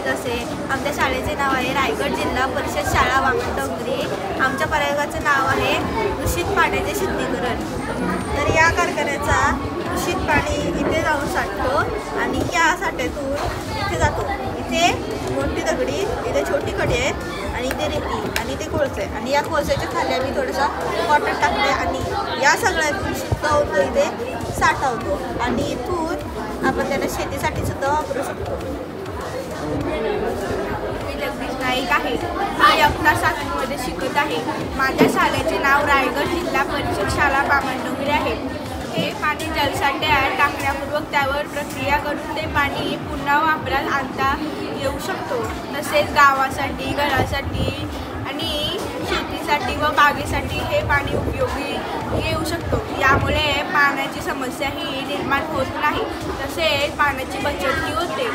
जसे आमच्या शाळेचे नाव आहे रायगड जिल्हा परिषद शाळा वामनडोंगरी। आमच्या प्रयोगाचं नाव आहे दूषित पाण्याचे शुद्धीकरण। तर या कारखान्याचा दूषित पाणी इथे जाऊन साठतो आणि या साठ्यातून इथे जातो। इथे मोठी दगडी, इथे छोटी खडी आहेत आणि इथे रेती आणि इथे कोळसा आहे आणि या कोळशाच्या खाली आम्ही थोडासा कॉटन टाकले आणि या सगळ्यातून शुद्ध होतो, इथे साठा होतो आणि इथून आपण त्याला शेतीसाठी सुद्धा वापरू शकतो। मी जगदीश नाईक आहे। मी इयत्ता 7मध्ये शिकत आहे। माझ्या शाळेचे नाव रायगड जिल्हा परिषद शाळा वामनडोंगरी आहे। हे पाणी जलसाठ्यात टाकण्यापूर्वक त्यावर प्रक्रिया करून ते पाणी पुन्हा वापरात आणता येऊ शकतो। तसेच गावासाठी, घरासाठी आणि शेतीसाठी व बागेसाठी हे पाणी उपयोगी येऊ शकतो। यामुळे पाण्याची समस्याही निर्माण होत नाही, तसेच पाण्याची बचतही होते।